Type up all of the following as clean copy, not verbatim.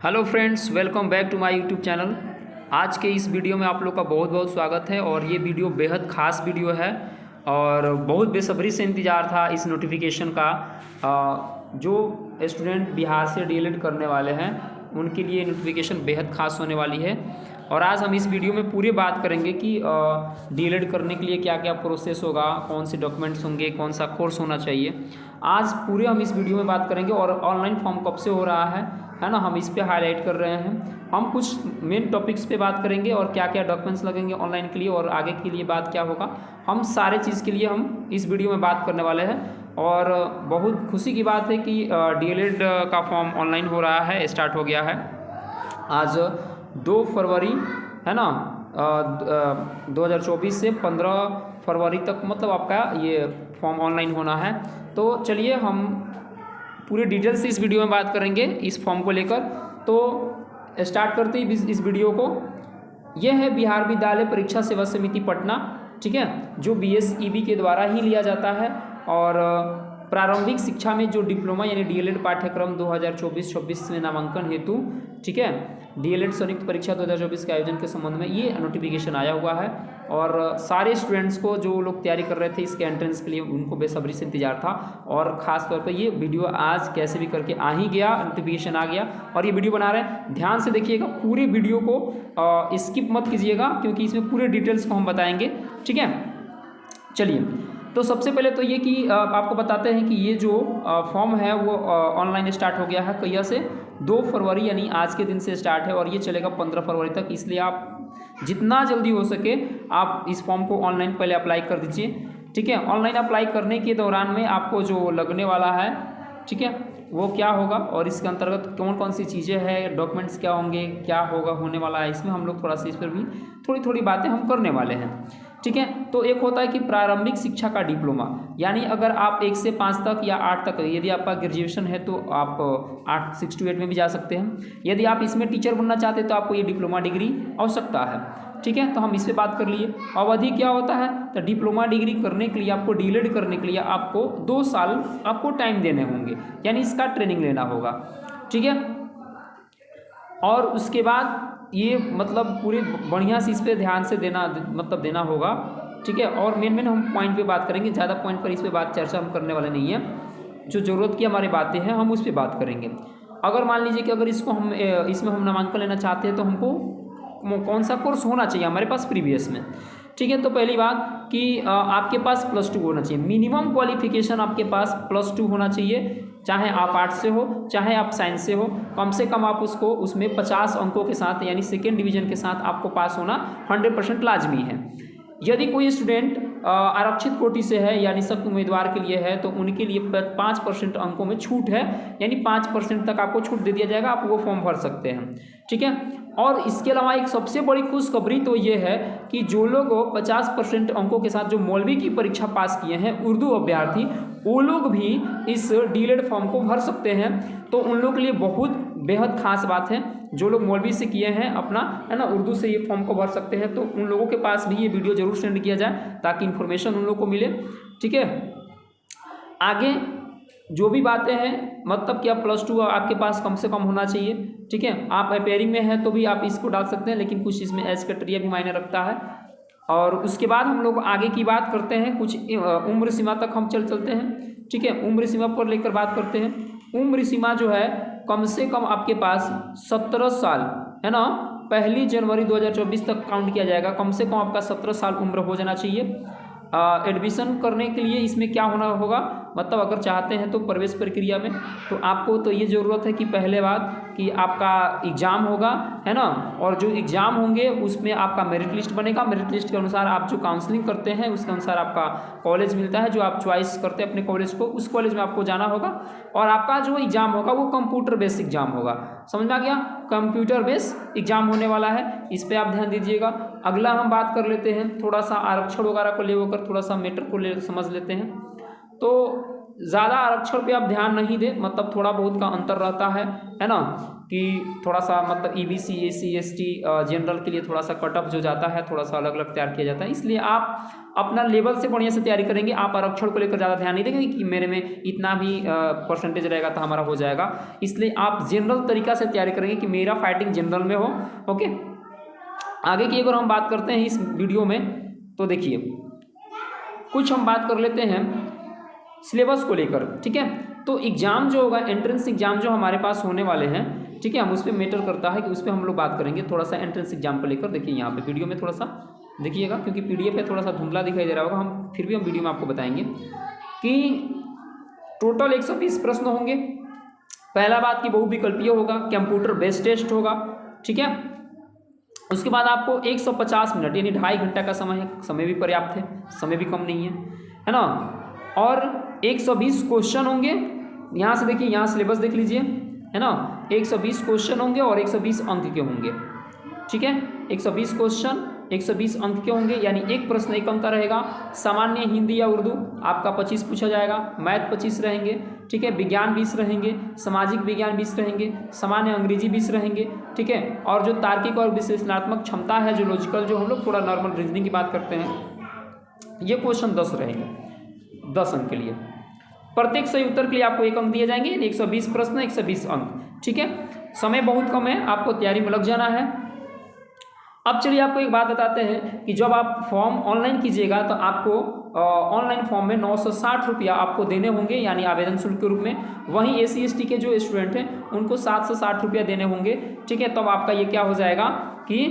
Hello friends, welcome back to my YouTube channel. आज के इस वीडियो में आप लोग का बहुत बहुत स्वागत है और ये वीडियो बेहद ख़ास वीडियो है और बहुत बेसब्री से इंतज़ार था इस नोटिफिकेशन का। जो स्टूडेंट बिहार से डीएलएड करने वाले हैं उनके लिए नोटिफिकेशन बेहद ख़ास होने वाली है। और आज हम इस वीडियो में पूरी बात करेंगे कि डीएलएड करने के लिए क्या क्या प्रोसेस होगा, कौन से डॉक्यूमेंट्स होंगे, कौन सा कोर्स होना चाहिए। आज पूरे हम इस वीडियो में बात करेंगे। और ऑनलाइन फॉर्म कब से हो रहा है ना, हम इस पे हाईलाइट कर रहे हैं। हम कुछ मेन टॉपिक्स पे बात करेंगे और क्या क्या डॉक्यूमेंट्स लगेंगे ऑनलाइन के लिए और आगे के लिए बात क्या होगा, हम सारे चीज़ के लिए हम इस वीडियो में बात करने वाले हैं। और बहुत खुशी की बात है कि डीएलएड का फॉर्म ऑनलाइन हो रहा है, स्टार्ट हो गया है आज 2 फरवरी है ना, 2024 से 15 फरवरी तक मतलब आपका ये फॉर्म ऑनलाइन होना है। तो चलिए हम पूरे डिटेल से इस वीडियो में बात करेंगे इस फॉर्म को लेकर। तो स्टार्ट करते ही इस वीडियो को। यह है बिहार विद्यालय परीक्षा सेवा समिति पटना, ठीक है, जो BSEB के द्वारा ही लिया जाता है। और प्रारंभिक शिक्षा में जो डिप्लोमा यानी डीएलएड पाठ्यक्रम 2024-26 में नामांकन हेतु, ठीक है, डीएलएड संयुक्त परीक्षा 2024 के आयोजन के संबंध में ये नोटिफिकेशन आया हुआ है। और सारे स्टूडेंट्स को जो लोग तैयारी कर रहे थे इसके एंट्रेंस के लिए उनको बेसब्री से इंतजार था। और ख़ास तौर पर ये वीडियो आज कैसे भी करके आ ही गया, नोटिफिकेशन आ गया और ये वीडियो बना रहे हैं। ध्यान से देखिएगा, पूरे वीडियो को स्किप मत कीजिएगा क्योंकि इसमें पूरे डिटेल्स को हम बताएंगे, ठीक है। चलिए, तो सबसे पहले तो ये कि आपको बताते हैं कि ये जो फॉर्म है वो ऑनलाइन स्टार्ट हो गया है कहिया से, 2 फरवरी यानी आज के दिन से स्टार्ट है और ये चलेगा 15 फरवरी तक। इसलिए आप जितना जल्दी हो सके आप इस फॉर्म को ऑनलाइन पहले अप्लाई कर दीजिए, ठीक है। ऑनलाइन अप्लाई करने के दौरान में आपको जो लगने वाला है, ठीक है, वो क्या होगा और इसके अंतर्गत कौन कौन सी चीज़ें हैं, डॉक्यूमेंट्स क्या होंगे, क्या होगा होने वाला है, इसमें हम लोग थोड़ा सा इस पर भी थोड़ी थोड़ी बातें हम करने वाले हैं, ठीक है। तो एक होता है कि प्रारंभिक शिक्षा का डिप्लोमा, यानी अगर आप 1 से 5 तक या 8 तक, यदि आपका ग्रेजुएशन है तो आप 8 6 to 8 में भी जा सकते हैं। यदि आप इसमें टीचर बनना चाहते हैं तो आपको ये डिप्लोमा डिग्री आवश्यकता है, ठीक है। तो हम इस पर बात कर लिए। अवधि क्या होता है, तो डिप्लोमा डिग्री करने के लिए आपको, डीएलएड करने के लिए आपको 2 साल आपको टाइम देने होंगे, यानी इसका ट्रेनिंग लेना होगा, ठीक है। और उसके बाद ये मतलब पूरी बढ़िया से इस पर ध्यान से देना होगा, ठीक है। और मेन हम पॉइंट पे बात करेंगे, ज़्यादा पॉइंट पर इस पर बात चर्चा हम करने वाले नहीं हैं। जो ज़रूरत की हमारी बातें हैं हम उस पर बात करेंगे। अगर मान लीजिए कि अगर इसमें हम नामांकन लेना चाहते हैं तो हमको कौन सा कोर्स होना चाहिए हमारे पास प्रीवियस में, ठीक है। तो पहली बात कि आपके पास +2 होना चाहिए, मिनिमम क्वालिफिकेशन आपके पास +2 होना चाहिए, चाहे आप आर्ट्स से हो चाहे आप साइंस से हो। कम से कम आप उसमें 50 अंकों के साथ यानी सेकेंड डिवीजन के साथ आपको पास होना 100% लाजमी है। यदि कोई स्टूडेंट आरक्षित कोटि से है यानी सख्त उम्मीदवार के लिए है तो उनके लिए 5% अंकों में छूट है, यानी 5% तक आपको छूट दे दिया जाएगा, आप वो फॉर्म भर सकते हैं, ठीक है। और इसके अलावा एक सबसे बड़ी खुशखबरी तो ये है कि जो लोग 50% अंकों के साथ जो मौलवी की परीक्षा पास किए हैं, उर्दू अभ्यर्थी, वो लोग भी इस डीएलएड फॉर्म को भर सकते हैं। तो उन लोगों के लिए बहुत बेहद खास बात है, जो लोग मौलवी से किए हैं अपना, है ना, उर्दू से ये फॉर्म को भर सकते हैं। तो उन लोगों के पास भी ये वीडियो जरूर सेंड किया जाए ताकि इन्फॉर्मेशन उन लोगों को मिले, ठीक है। आगे जो भी बातें हैं, मतलब कि आप +2 आपके पास कम से कम होना चाहिए, ठीक है। आप अपेयरिंग में हैं तो भी आप इसको डाल सकते हैं, लेकिन कुछ इसमें एज क्राइटेरिया भी मायने रखता है। और उसके बाद हम लोग आगे की बात करते हैं, कुछ उम्र सीमा तक हम चलते हैं, ठीक है। उम्र सीमा पर लेकर बात करते हैं। उम्र सीमा जो है कम से कम आपके पास 17 साल, है ना, 1 जनवरी 2024 तक काउंट किया जाएगा। कम से कम आपका 17 साल उम्र हो जाना चाहिए। एडमिशन करने के लिए इसमें क्या होना होगा, मतलब अगर चाहते हैं तो प्रवेश प्रक्रिया में, तो आपको तो ये ज़रूरत है कि पहले बात कि आपका एग्ज़ाम होगा, है ना, और जो एग्ज़ाम होंगे उसमें आपका मेरिट लिस्ट बनेगा। मेरिट लिस्ट के अनुसार आप जो काउंसलिंग करते हैं उसके अनुसार आपका कॉलेज मिलता है, जो आप चॉइस करते हैं अपने कॉलेज को, उस कॉलेज में आपको जाना होगा। और आपका जो एग्ज़ाम होगा वो कंप्यूटर बेस्ड एग्ज़ाम होगा, समझ में आ गया, कंप्यूटर बेस्ड एग्ज़ाम होने वाला है, इस पर आप ध्यान दीजिएगा। अगला हम बात कर लेते हैं, थोड़ा सा आरक्षण वगैरह को ले होकर थोड़ा सा मैटर को ले समझ लेते हैं। तो ज़्यादा आरक्षण पे आप ध्यान नहीं दें, मतलब थोड़ा बहुत का अंतर रहता है ना, कि थोड़ा सा मतलब EBC SC ST जनरल के लिए थोड़ा सा कट ऑफ जो जाता है थोड़ा सा अलग अलग तैयार किया जाता है, इसलिए आप अपना लेवल से बढ़िया से तैयारी करेंगे। आप आरक्षण को लेकर ज़्यादा ध्यान नहीं देंगे कि मेरे में इतना भी परसेंटेज रहेगा तो हमारा हो जाएगा, इसलिए आप जनरल तरीका से तैयारी करेंगे कि मेरा फाइटिंग जनरल में हो। ओके, आगे की अगर हम बात करते हैं इस वीडियो में, तो देखिए कुछ हम बात कर लेते हैं सिलेबस को लेकर, ठीक है। तो एग्ज़ाम जो होगा, एंट्रेंस एग्जाम जो हमारे पास होने वाले हैं, ठीक है, हम उस पर मैटर करता है कि उस पर हम लोग बात करेंगे थोड़ा सा एंट्रेंस एग्जाम को लेकर। देखिए यहाँ पे वीडियो में थोड़ा सा देखिएगा, क्योंकि PDF है थोड़ा सा धुंधला दिखाई दे रहा होगा, हम फिर भी हम वीडियो में आपको बताएंगे कि टोटल 120 प्रश्न होंगे। पहला बात कि बहुविकल्पीय होगा, कंप्यूटर बेस्ड टेस्ट होगा, ठीक है। उसके बाद आपको 150 मिनट यानी 2.5 घंटा का समय है, समय भी पर्याप्त है, समय भी कम नहीं है ना। और 120 क्वेश्चन होंगे। यहाँ से देखिए, यहाँ सिलेबस देख लीजिए, है ना। 120 क्वेश्चन होंगे और 120 अंक के होंगे, ठीक है। 120 क्वेश्चन 120 अंक के होंगे, यानी एक प्रश्न 1 अंक का रहेगा। सामान्य हिंदी या उर्दू आपका 25 पूछा जाएगा, मैथ 25 रहेंगे, ठीक है। विज्ञान 20 रहेंगे, सामाजिक विज्ञान 20 रहेंगे, सामान्य अंग्रेजी 20 रहेंगे, ठीक है। और जो तार्किक और विश्लेषणात्मक क्षमता है, जो लॉजिकल, जो हम लोग थोड़ा नॉर्मल रीजनिंग की बात करते हैं, ये क्वेश्चन 10 रहेंगे, 10 अंक के लिए। प्रत्येक सही उत्तर के लिए आपको 1 अंक दिए जाएंगे, 120 प्रश्न 120 अंक, ठीक है। समय बहुत कम है, आपको तैयारी में लग जाना है। अब चलिए आपको एक बात बताते हैं कि जब आप फॉर्म ऑनलाइन कीजिएगा तो आपको ऑनलाइन फॉर्म में 960 रुपया आपको देने होंगे, यानी आवेदन शुल्क के रूप में। वहीं SC ST के जो स्टूडेंट हैं उनको 760 रुपया देने होंगे, ठीक है। तब आपका ये क्या हो जाएगा कि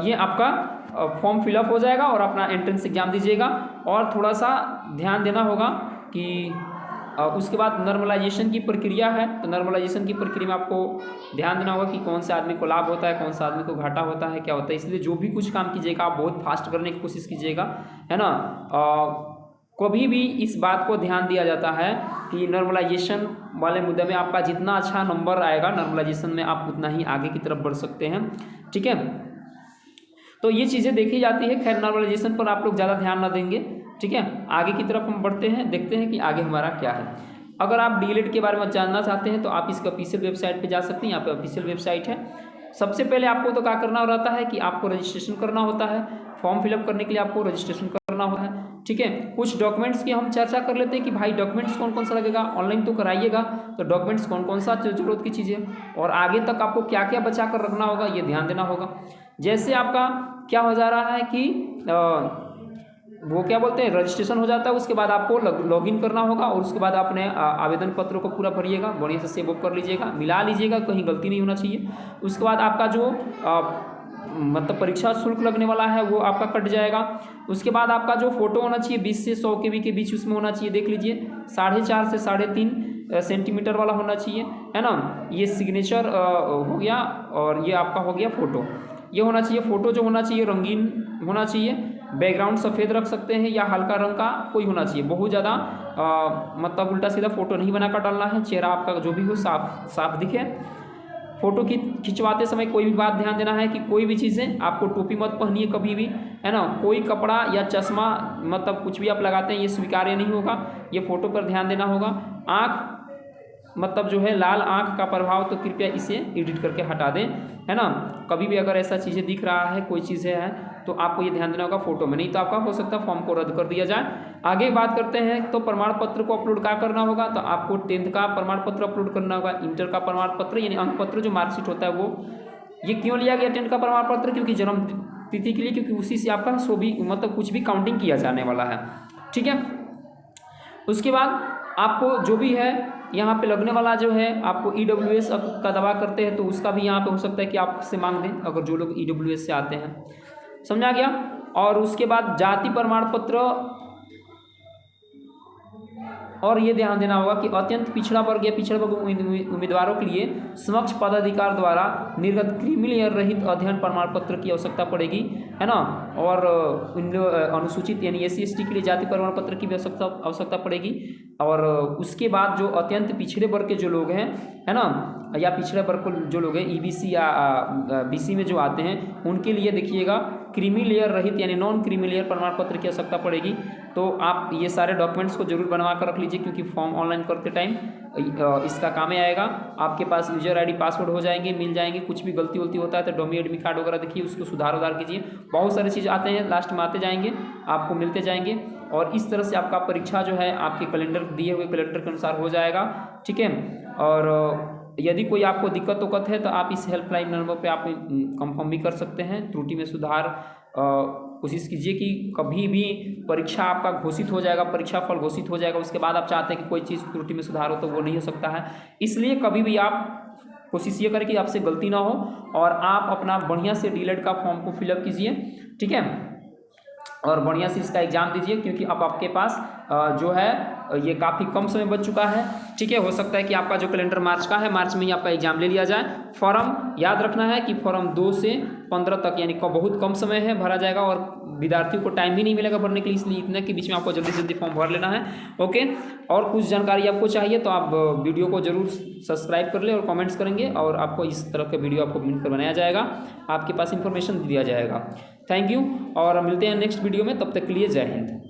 ये आपका फॉर्म फिलअप हो जाएगा और अपना एंट्रेंस एग्जाम दीजिएगा। और थोड़ा सा ध्यान देना होगा कि उसके बाद नॉर्मलाइजेशन की प्रक्रिया है, तो नॉर्मलाइजेशन की प्रक्रिया में आपको ध्यान देना होगा कि कौन से आदमी को लाभ होता है, कौन सा आदमी को घाटा होता है, क्या होता है। इसलिए जो भी कुछ काम कीजिएगा आप बहुत फास्ट करने की कोशिश कीजिएगा, है ना। कभी भी इस बात को ध्यान दिया जाता है कि नॉर्मलाइजेशन वाले मुद्दे में आपका जितना अच्छा नंबर आएगा नॉर्मलाइजेशन में, आप उतना ही आगे की तरफ बढ़ सकते हैं, ठीक है। तो ये चीज़ें देखी जाती है। खैर, नॉर्मलाइजेशन पर आप लोग ज़्यादा ना देंगे, ठीक है। आगे की तरफ हम बढ़ते हैं, देखते हैं कि आगे हमारा क्या है। अगर आप DLED के बारे में जानना चाहते हैं तो आप इसके ऑफिशियल वेबसाइट पे जा सकते हैं। यहाँ पे ऑफिशियल वेबसाइट है। सबसे पहले आपको तो क्या करना रहता है कि आपको रजिस्ट्रेशन करना होता है। फॉर्म फिलअप करने के लिए आपको रजिस्ट्रेशन करना होता है, ठीक है। कुछ डॉक्यूमेंट्स की हम चर्चा कर लेते हैं कि भाई डॉक्यूमेंट्स कौन कौन सा लगेगा। ऑनलाइन तो कराइएगा, तो डॉक्यूमेंट्स कौन कौन सा जरूरत की चीज़ें और आगे तक आपको क्या क्या बचा कर रखना होगा, ये ध्यान देना होगा। जैसे आपका क्या हो जा रहा है कि वो क्या बोलते हैं, रजिस्ट्रेशन हो जाता है, उसके बाद आपको लॉगिन करना होगा और उसके बाद अपने आवेदन पत्रों को पूरा भरिएगा, बढ़िया से सेव कर लीजिएगा, मिला लीजिएगा, कहीं गलती नहीं होना चाहिए। उसके बाद आपका जो मतलब परीक्षा शुल्क लगने वाला है वो आपका कट जाएगा। उसके बाद आपका जो फोटो होना चाहिए 20 से 100 KB के बीच उसमें होना चाहिए, देख लीजिए 4.5 से 3.5 सेंटीमीटर वाला होना चाहिए, है ना। ये सिग्नेचर हो गया और ये आपका हो गया फ़ोटो, ये होना चाहिए। फ़ोटो जो होना चाहिए रंगीन होना चाहिए, बैकग्राउंड सफ़ेद रख सकते हैं या हल्का रंग का कोई होना चाहिए, बहुत ज़्यादा मतलब उल्टा सीधा फ़ोटो नहीं बनाकर डालना है। चेहरा आपका जो भी हो साफ साफ दिखे। फ़ोटो खिंचवाते समय कोई भी बात ध्यान देना है कि कोई भी चीज़ें आपको टोपी मत पहनिए कभी भी, है ना। कोई कपड़ा या चश्मा मतलब कुछ भी आप लगाते हैं ये स्वीकार्य नहीं होगा, ये फ़ोटो पर ध्यान देना होगा। आँख मतलब जो है लाल आँख का प्रभाव, तो कृपया इसे एडिट करके हटा दें, है ना। कभी भी अगर ऐसा चीज़ें दिख रहा है, कोई चीज़ें हैं, तो आपको ये ध्यान देना होगा फ़ोटो में, नहीं तो आपका हो सकता है फॉर्म को रद्द कर दिया जाए। आगे बात करते हैं तो प्रमाण पत्र को अपलोड क्या करना होगा, तो आपको 10th का प्रमाण पत्र अपलोड करना होगा, इंटर का प्रमाण पत्र यानी अंक पत्र जो मार्कशीट होता है वो। ये क्यों लिया गया 10th का प्रमाण पत्र, क्योंकि जन्म तिथि के लिए, क्योंकि उसी से आपका सो भी मतलब कुछ भी काउंटिंग किया जाने वाला है, ठीक है। उसके बाद आपको जो भी है यहाँ पे लगने वाला जो है, आपको EWS का दवा करते हैं तो उसका भी यहाँ पे हो सकता है कि आपसे मांग दें, अगर जो लोग EWS से आते हैं, समझा गया। और उसके बाद जाति प्रमाण पत्र, और ये ध्यान देना होगा कि अत्यंत पिछड़ा वर्ग या पिछड़ा वर्ग उम्मीदवारों के लिए समक्ष पदाधिकार द्वारा निर्गत क्रीमी लेयर रहित अध्ययन प्रमाण पत्र की आवश्यकता पड़ेगी, है ना। और अनुसूचित यानी SC ST के लिए जाति प्रमाण पत्र की भी आवश्यकता पड़ेगी। और उसके बाद जो अत्यंत पिछड़े वर्ग के जो लोग हैं, है ना, या पिछड़े वर्ग के जो लोग हैं EBC या BC में जो आते हैं, उनके लिए देखिएगा क्रीमी लेयर रहित यानी नॉन क्रीमी लेयर प्रमाण पत्र की आवश्यकता पड़ेगी। तो आप ये सारे डॉक्यूमेंट्स को जरूर बनवा कर रख लीजिए, क्योंकि फॉर्म ऑनलाइन करते टाइम इसका काम में आएगा। आपके पास यूजर आईडी पासवर्ड हो जाएंगे, मिल जाएंगे। कुछ भी गलती वलती होता है तो डमी एडमिट कार्ड वगैरह देखिए, उसको सुधार कीजिए। बहुत सारी चीज़ आते हैं, लास्ट में आते जाएंगे, आपको मिलते जाएंगे। और इस तरह से आपका परीक्षा जो है आपके कैलेंडर दिए हुए कैलेंडर के अनुसार हो जाएगा, ठीक है। और यदि कोई आपको दिक्कत उक्कत है तो आप इस हेल्पलाइन नंबर पे आप कंफर्म भी कर सकते हैं। त्रुटि में सुधार कोशिश कीजिए कि कभी भी परीक्षा आपका घोषित हो जाएगा, परीक्षा फल घोषित हो जाएगा, उसके बाद आप चाहते हैं कि कोई चीज़ त्रुटि में सुधार हो, तो वो नहीं हो सकता है। इसलिए कभी भी आप कोशिश ये करें कि आपसे गलती ना हो और आप अपना बढ़िया से डीएलएड का फॉर्म को फिलअप कीजिए, ठीक है, और बढ़िया से इसका एग्ज़ाम दीजिए, क्योंकि अब आपके पास जो है ये काफ़ी कम समय बच चुका है, ठीक है। हो सकता है कि आपका जो कैलेंडर मार्च का है, मार्च में ही आपका एग्जाम ले लिया जाए। फॉर्म याद रखना है कि फॉर्म 2 से 15 तक यानी बहुत कम समय है, भरा जाएगा और विद्यार्थियों को टाइम भी नहीं मिलेगा भरने के लिए, इसलिए इतने के बीच में आपको जल्दी जल्दी फॉर्म भर लेना है, ओके। और कुछ जानकारी आपको चाहिए तो आप वीडियो को जरूर सब्सक्राइब कर ले और कमेंट्स करेंगे, और आपको इस तरह का वीडियो आपको मिलकर बनाया जाएगा, आपके पास इंफॉर्मेशन दिया जाएगा। थैंक यू, और मिलते हैं नेक्स्ट वीडियो में, तब तक के लिए जय हिंद।